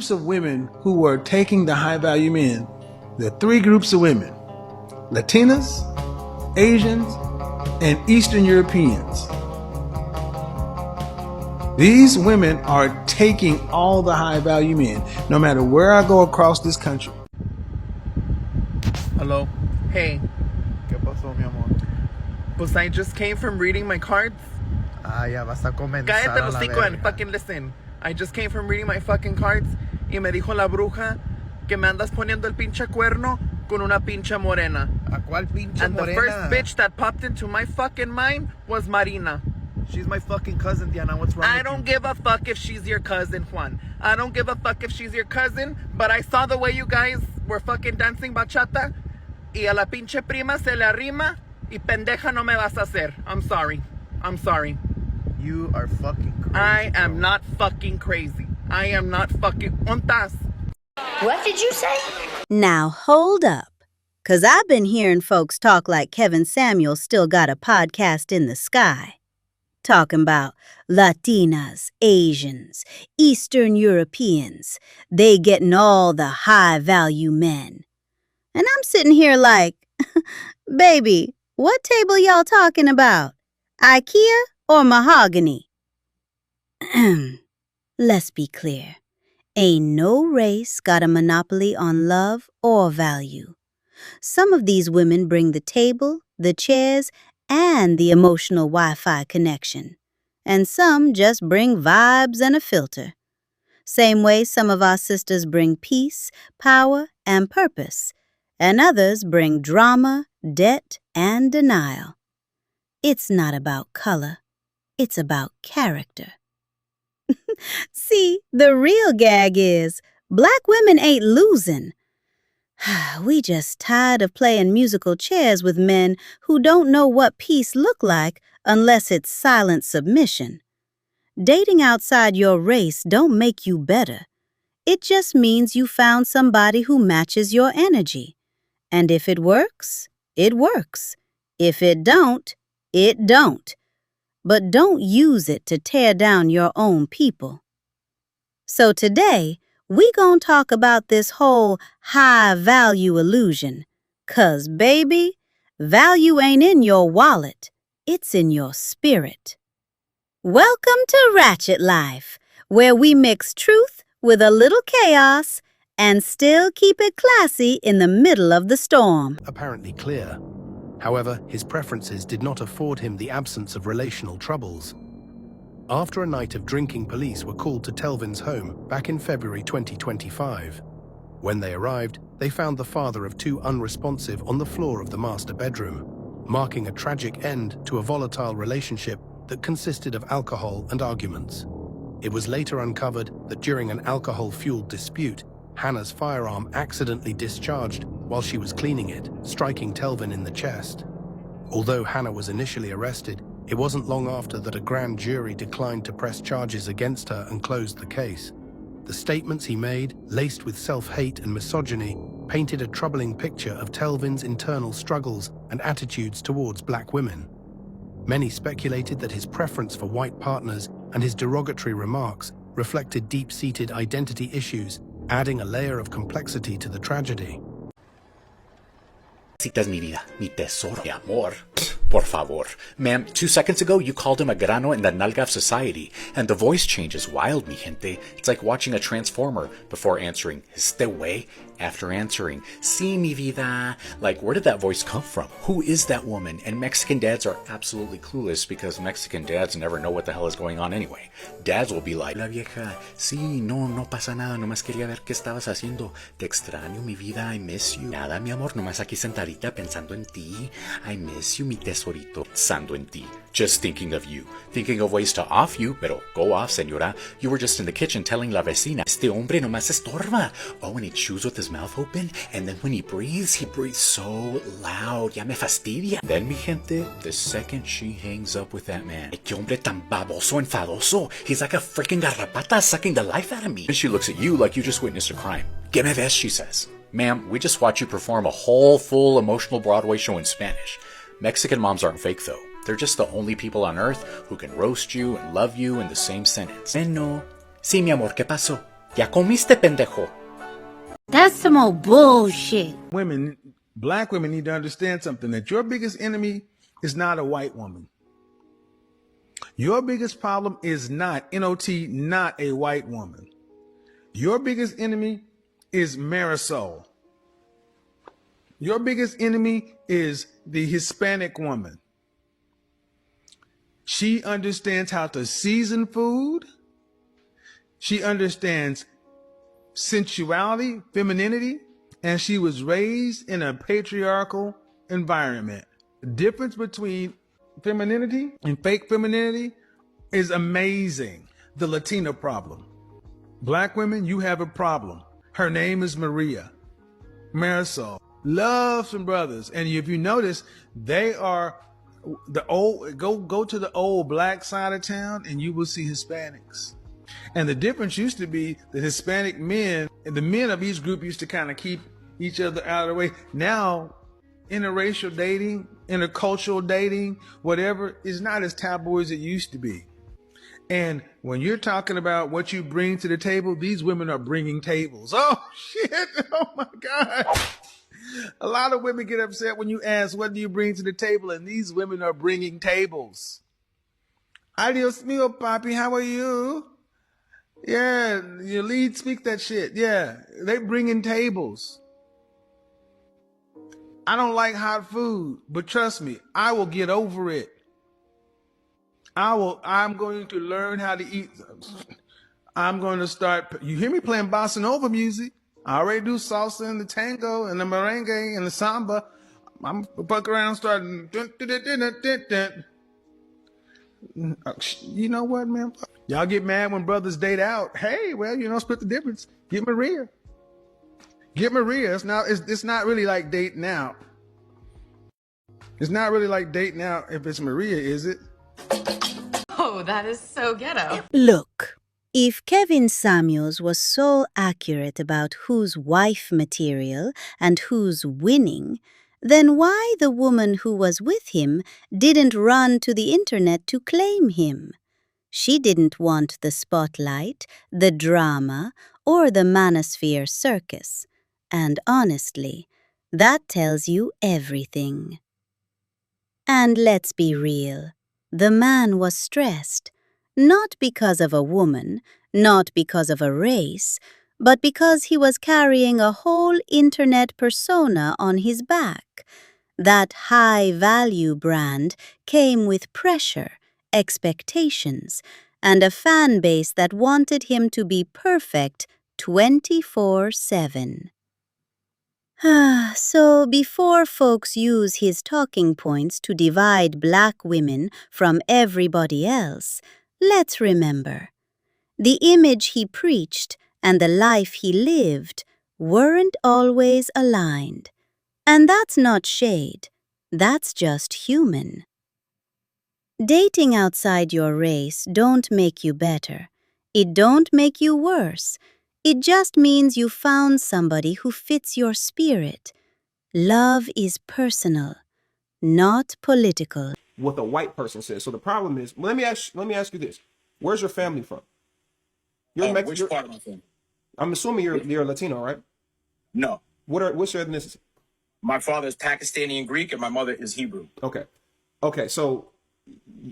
groups of women who were taking the high value men. There are three groups of women: Latinas, Asians, and Eastern Europeans. These women are taking all the high value men, no matter where I go across this country. Hello. Hey. ¿Qué pasó, mi amor? Pues I just came from reading my cards. Ah, ya vas a comenzar. Cállate a los la hocico verga. and fucking listen. I just came from reading my fucking cards y me dijo la bruja que me andas poniendo el pinche cuerno con una pinche morena. ¿A cuál pinche And morena? the first bitch that popped into my fucking mind was Marina. She's my fucking cousin, Diana. What's wrong I with don't you? give a fuck if she's your cousin, Juan. I don't give a fuck if she's your cousin, but I saw the way you guys were fucking dancing bachata y a la pinche prima se le arrima y pendeja no me vas a hacer. I'm sorry. I'm sorry. You are fucking crazy. I am bro. not fucking crazy. I am not fucking... ¿Ontas? What did you say? Now hold up, 'cause I've been hearing folks talk like Kevin Samuels still got a podcast in the sky. Talking about Latinas, Asians, Eastern Europeans, they getting all the high-value men. And I'm sitting here like, baby, what table y'all talking about? IKEA or mahogany? Let's be clear. Ain't no race got a monopoly on love or value. Some of these women bring the table, the chairs, and the emotional Wi-Fi connection. And some just bring vibes and a filter. Same way some of our sisters bring peace, power, and purpose. And others bring drama, debt, and denial. It's not about color. It's about character. See, the real gag is black women ain't losing. We just tired of playing musical chairs with men who don't know what peace look like unless it's silent submission. Dating outside your race don't make you better. It just means you found somebody who matches your energy. And if it works, it works. If it don't, it don't. But don't use it to tear down your own people. So today, we gon' talk about this whole high-value illusion. 'Cause, baby, value ain't in your wallet. It's in your spirit. Welcome to Ratchet Life, where we mix truth with a little chaos and still keep it classy in the middle of the storm. Apparently clear. However, his preferences did not afford him the absence of relational troubles. After a night of drinking, police were called to Telvin's home back in February 2025. When they arrived, they found the father of two unresponsive on the floor of the master bedroom, marking a tragic end to a volatile relationship that consisted of alcohol and arguments. It was later uncovered that during an alcohol-fueled dispute, Hannah's firearm accidentally discharged while she was cleaning it, striking Telvin in the chest. Although Hannah was initially arrested, it wasn't long after that a grand jury declined to press charges against her and closed the case. The statements he made, laced with self-hate and misogyny, painted a troubling picture of Telvin's internal struggles and attitudes towards black women. Many speculated that his preference for white partners and his derogatory remarks reflected deep-seated identity issues, adding a layer of complexity to the tragedy. Citas mi vida, mi tesoro, mi amor. Por favor. Ma'am, 2 seconds ago you called him a grano in the nalga of society, and the voice change is wild, mi gente. It's like watching a transformer before answering, este way, after answering, sí, mi vida. Like, where did that voice come from? Who is that woman? And Mexican dads are absolutely clueless because Mexican dads never know what the hell is going on anyway. Dads will be like, la vieja, sí, no pasa nada, nomás quería ver qué estabas haciendo. Te extraño, mi vida, I miss you. Nada, mi amor, nomás aquí sentadita pensando en ti. I miss you, mi tesorito, pensando en ti. Just thinking of you. Thinking of ways to off you, pero go off, señora. You were just in the kitchen telling la vecina, este hombre nomás estorba. Oh, and he chews with his mouth open, and then when he breathes so loud. Ya me fastidia. Then, mi gente, the second she hangs up with that man, que hombre tan baboso, enfadoso. He's like a freaking garrapata sucking the life out of me. And she looks at you like you just witnessed a crime. Que me ves, she says. Ma'am, we just watched you perform a whole, full, emotional Broadway show in Spanish. Mexican moms aren't fake, though. They're just the only people on earth who can roast you and love you in the same sentence. No. Sí, mi amor, ¿qué pasó? Ya comiste, pendejo. That's some old bullshit. Women, black women need to understand something, that your biggest enemy is not a white woman. Your biggest problem is not, N-O-T, not a white woman. Your biggest enemy is Marisol. Your biggest enemy is the Hispanic woman. She understands how to season food. She understands sensuality, femininity, and she was raised in a patriarchal environment. The difference between femininity and fake femininity is amazing. The Latina problem. Black women, you have a problem. Her name is Maria. Marisol. Love some brothers. And if you notice, they are the old, go to the old black side of town and you will see Hispanics. And the difference used to be the Hispanic men, and the men of each group used to kind of keep each other out of the way. Now, interracial dating, intercultural dating, whatever, is not as taboo as it used to be. And when you're talking about what you bring to the table, these women are bringing tables. Oh, shit. Oh, my God. A lot of women get upset when you ask, what do you bring to the table? And these women are bringing tables. Adios mio, papi. How are you? Yeah, your lead speak that shit. Yeah, they bringing tables. I don't like hot food, but trust me, I will get over it. I'm going to learn how to eat. I'm going to start. You hear me playing bossa nova music? I already do salsa and the tango and the merengue and the samba. I'm fuck around starting. You know what, man? Y'all get mad when brothers date out. Hey, well, split the difference. Get Maria. Get Maria. It's not really like dating out. It's not really like dating out if it's Maria, is it? Oh, that is so ghetto. Look, if Kevin Samuels was so accurate about who's wife material and who's winning, then why the woman who was with him didn't run to the internet to claim him? She didn't want the spotlight, the drama, or the manosphere circus. And honestly, that tells you everything. And let's be real, the man was stressed, not because of a woman, not because of a race, but because he was carrying a whole internet persona on his back. That high-value brand came with pressure, expectations, and a fan base that wanted him to be perfect 24/7. So before folks use his talking points to divide black women from everybody else, let's remember, the image he preached and the life he lived weren't always aligned. And that's not shade, that's just human. Dating outside your race don't make you better. It don't make you worse. It just means you found somebody who fits your spirit. Love is personal, not political. What the white person says. So the problem is, let me ask you this: where's your family from? You're Which part of my family? I'm assuming you're Latino, right? No. What's your ethnicity? My father is Pakistani and Greek, and my mother is Hebrew. Okay. So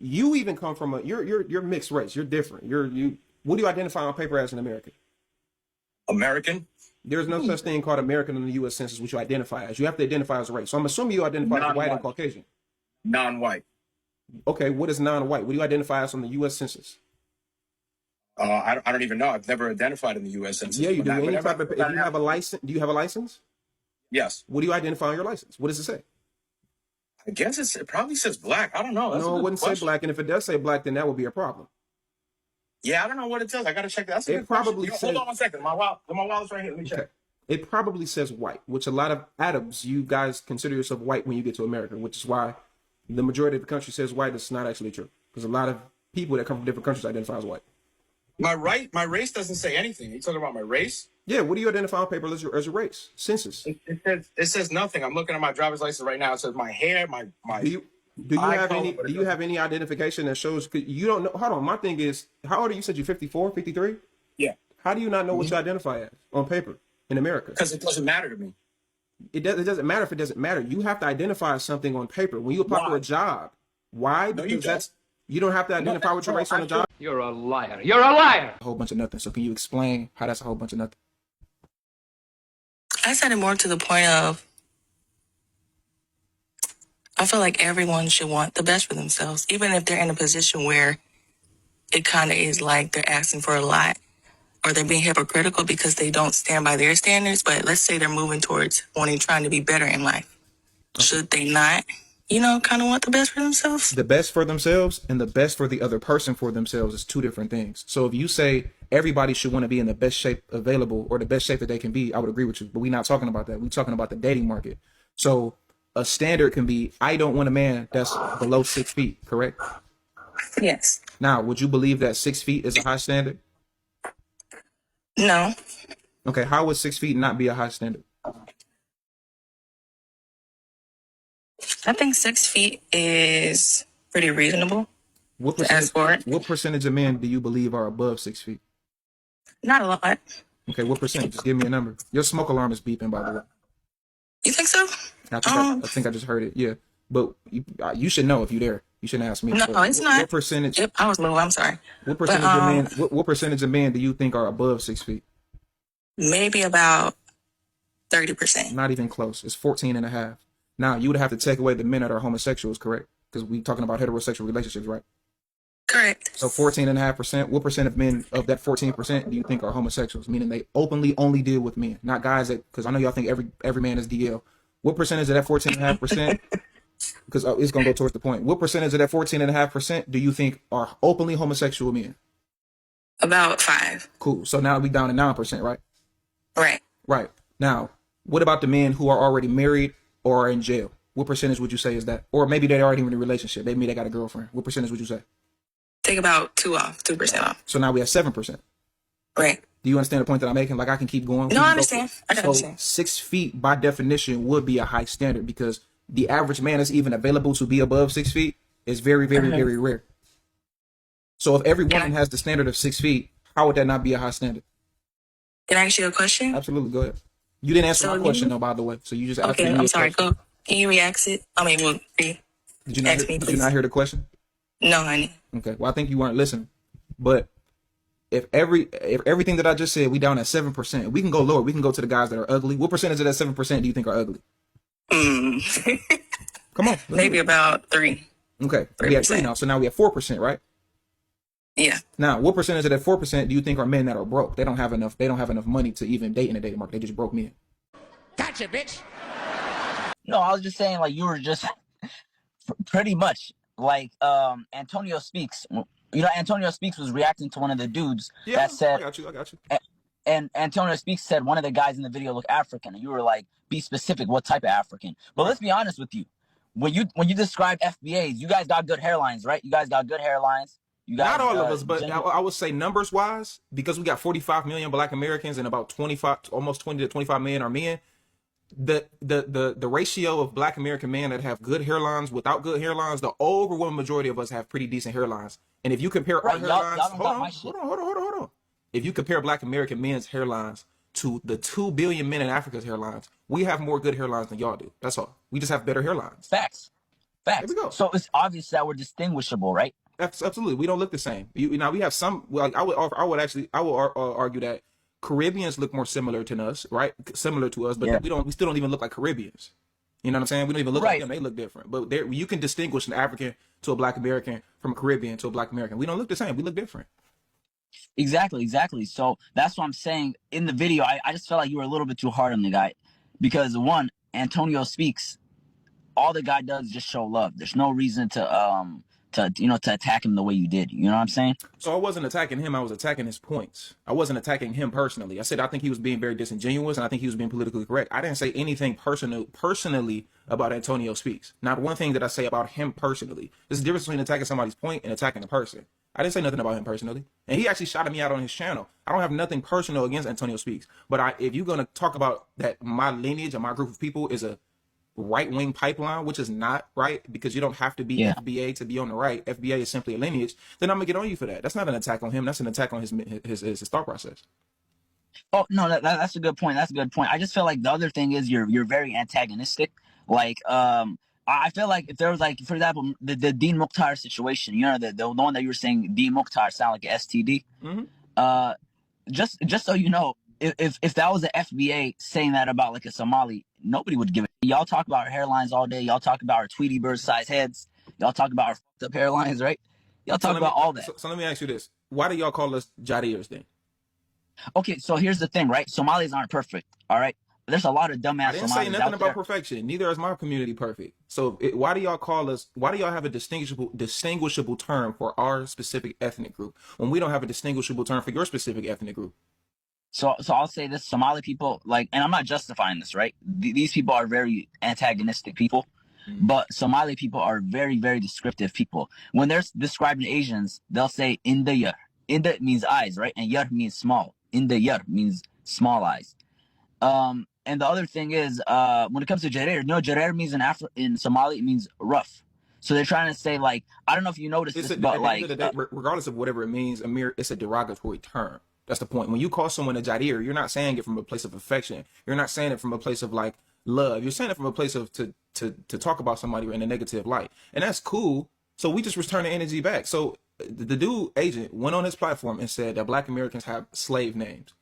you even come from you're mixed race. You're different. What do you identify on paper as an American? American. There's no such thing called American in the U.S. Census, which you identify as. You have to identify as a race. So I'm assuming you identify as white and Caucasian. Non-white. Okay, what is non-white? What do you identify as on the U.S. Census? I don't even know. I've never identified in the U.S. Census. Yeah, you do. If you have a license, do you have a license? Yes. What do you identify on your license? What does it say? I guess it probably says black. I don't know. No, it wouldn't say black. And if it does say black, then that would be a problem. Yeah, I don't know what it says. I gotta check that. That's it probably says, hold on 1 second. My wallet's right here. Let me check. Okay. It probably says white, which a lot of Arabs, you guys consider yourself white when you get to America, which is why the majority of the country says white. It's not actually true, because a lot of people that come from different countries identify as white. My race doesn't say anything. You talking about my race? Yeah. What do you identify on paper as your race? Census. It says nothing. I'm looking at my driver's license right now. It says my hair, my. Do you have any identification that shows? You don't know. Hold on. My thing is, how old are you? Said you're 54, 53? Yeah. How do you not know what you identify as on paper in America? Because it doesn't matter to me. It doesn't matter if it doesn't matter. You have to identify something on paper when you apply for a job. Why? No, Because you don't have to identify with your race on a job. You're a liar. You're a liar. A whole bunch of nothing. So can you explain how that's a whole bunch of nothing? I said it more to the point of I feel like everyone should want the best for themselves, even if they're in a position where it kind of is like they're asking for a lot or they're being hypocritical because they don't stand by their standards. But let's say they're moving towards trying to be better in life. Should they not, kind of want the best for themselves? The best for themselves and the best for the other person for themselves is two different things. So if you say everybody should want to be in the best shape available or the best shape that they can be, I would agree with you. But we're not talking about that. We're talking about the dating market. So a standard can be, I don't want a man that's below 6 feet, correct? Yes. Now, would you believe that 6 feet is a high standard? No. Okay, how would 6 feet not be a high standard? I think 6 feet is pretty reasonable. What to ask for it. What percentage of men do you believe are above 6 feet? Not a lot. Okay, what percentage? Just give me a number. Your smoke alarm is beeping, by the way. You think so? I think I just heard it. Yeah, but you should know if you're there. You shouldn't ask me. No, it's not. What percentage? I was low. I'm sorry. What percentage of men? What percentage of men do you think are above 6 feet? Maybe about 30%. Not even close. It's 14.5. Now you would have to take away the men that are homosexuals, correct? Because we're talking about heterosexual relationships, right? Correct. So 14.5%. What percent of men of that 14% do you think are homosexuals? Meaning they openly only deal with men, not guys that. Because I know y'all think every man is DL. What percentage of that 14.5%? Because it's gonna go towards the point. What percentage of that 14.5% do you think are openly homosexual men? About 5. Cool. So now we down to 9%, right? Right. Right. Now, what about the men who are already married or are in jail? What percentage would you say is that? Or maybe they're already in a relationship. Maybe they got a girlfriend. What percentage would you say? Take about 2% off. So now we have 7%. Right. Do you understand the point that I'm making? Like I can keep going. No, I understand. I can so understand. 6 feet by definition would be a high standard because the average man that's even available to be above 6 feet is very, very, very rare. So if every woman has the standard of 6 feet, how would that not be a high standard? Can I ask you a question? Absolutely. Go ahead. You didn't answer my question though, by the way. So you just asked me. Okay, I'm sorry. Go. Can you re-ask it? I mean, did you not hear the question? No, honey. Okay. Well, I think you weren't listening. But if everything that I just said, we down at 7%. We can go lower. We can go to the guys that are ugly. What percentage of that 7% do you think are ugly? Come on. Maybe about 3. Okay. We have 3 now. So now we have 4%, right? Yeah. Now, what percentage of that 4% do you think are men that are broke? They don't have enough money to even date in the dating market. They just broke men. Gotcha, bitch. No, I was just saying, like, you were just pretty much like Antonio Speaks. Antonio Speaks was reacting to one of the dudes that said, I got you. And Antonio Speaks said one of the guys in the video looked African. And you were like, be specific, what type of African? But let's be honest with you. When you describe FBAs, you guys got good hairlines, right? You guys got good hairlines. You guys, not all of us, but I would say numbers wise, because we got 45 million Black Americans and about almost 20 to 25 million are men. The ratio of Black American men that have good hairlines without good hairlines, the overwhelming majority of us have pretty decent hairlines. And if you compare our hairlines, hold on. If you compare Black American men's hairlines to the 2 billion men in Africa's hairlines, we have more good hairlines than y'all do. That's all. We just have better hairlines. Facts. There we go. So it's obvious that we're distinguishable, right? Absolutely. We don't look the same. Now we have some. Well, I would argue that Caribbeans look more similar to us, right? Similar to us, but we still don't even look like Caribbeans. You know what I'm saying? We don't even look like them. They look different. But you can distinguish an African to a Black American from a Caribbean to a Black American. We don't look the same. We look different. Exactly. So that's what I'm saying. In the video, I just felt like you were a little bit too hard on the guy because one, Antonio Speaks, all the guy does is just show love. There's no reason to attack him the way you did. You know what I'm saying? So I wasn't attacking him. I was attacking his points. I wasn't attacking him personally. I said I think he was being very disingenuous and I think he was being politically correct. I didn't say anything personally about Antonio Speaks. Not one thing that I say about him personally. There's a difference between attacking somebody's point and attacking a person. I didn't say nothing about him personally. And he actually shouted me out on his channel. I don't have nothing personal against Antonio Speaks. But if you're going to talk about that my lineage and my group of people is a right-wing pipeline, which is not right, because you don't have to be FBA to be on the right. FBA is simply a lineage. Then I'm gonna get on you for that. That's not an attack on him. That's an attack on his thought process. Oh no, that's a good point. That's a good point. I just feel like the other thing is you're very antagonistic. Like I feel like if there was, like, for example, the Dean Mukhtar situation, you know, the one that you were saying, Dean Mukhtar sound like an STD. Just so you know, if that was the FBA saying that about like a Somali, nobody would give it. Y'all talk about our hairlines all day. Y'all talk about our Tweety bird size heads. Y'all talk about our fucked up hairlines, right? Y'all talk about all that. So let me ask you this: why do y'all call us Jadirs then? Okay, so here's the thing, right? Somalis aren't perfect, all right? There's a lot of dumbass I didn't Somalis say nothing about there. perfection. Neither is my community perfect. So why do y'all call us? Why do y'all have a distinguishable term for our specific ethnic group when we don't have a distinguishable term for your specific ethnic group? So I'll say this: Somali people, like, and I'm not justifying this, right? These people are very antagonistic people, but Somali people are very, very descriptive people. When they're describing Asians, they'll say "inda yar." Inda means eyes, right? And yar means small. Inda yar means small eyes. And the other thing is, when it comes to Jarir, no, Jarir means in Somali, it means rough. So they're trying to say, like, I don't know if you noticed this, but at the end of the day, regardless of whatever it means, Amir, it's a derogatory term. That's the point. When you call someone a Jadir, you're not saying it from a place of affection. You're not saying it from a place of, like, love. You're saying it from a place of to talk about somebody in a negative light, and that's cool. So we just return the energy back. So the dude agent went on his platform and said that Black Americans have slave names.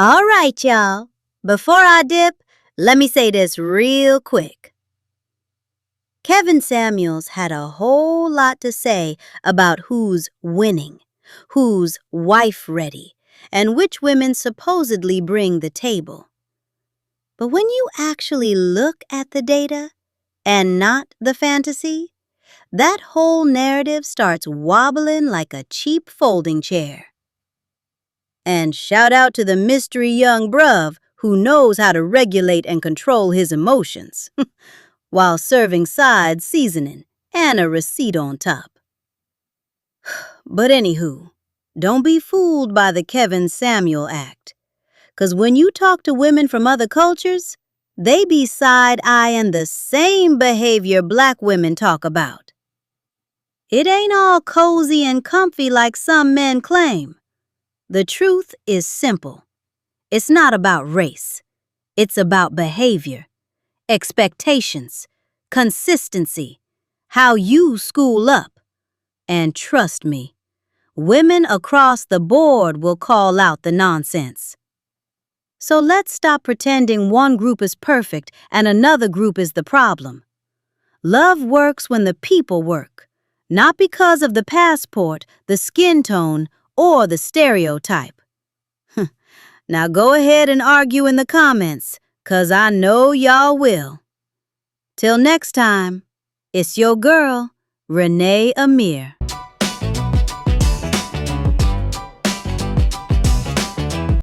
All right, y'all. Before I dip, let me say this real quick. Kevin Samuels had a whole lot to say about who's winning, who's wife-ready, and which women supposedly bring the table. But when you actually look at the data and not the fantasy, that whole narrative starts wobbling like a cheap folding chair. And shout out to the mystery young bruv who knows how to regulate and control his emotions while serving side seasoning and a receipt on top. But anywho, don't be fooled by the Kevin Samuel act. 'Cause when you talk to women from other cultures, they be side-eyeing the same behavior Black women talk about. It ain't all cozy and comfy like some men claim. The truth is simple. It's not about race. It's about behavior, expectations, consistency, how you school up. And trust me, women across the board will call out the nonsense. So let's stop pretending one group is perfect and another group is the problem. Love works when the people work, not because of the passport, the skin tone, or the stereotype. Now go ahead and argue in the comments, 'cause I know y'all will. Till next time, it's your girl, Renee Amir.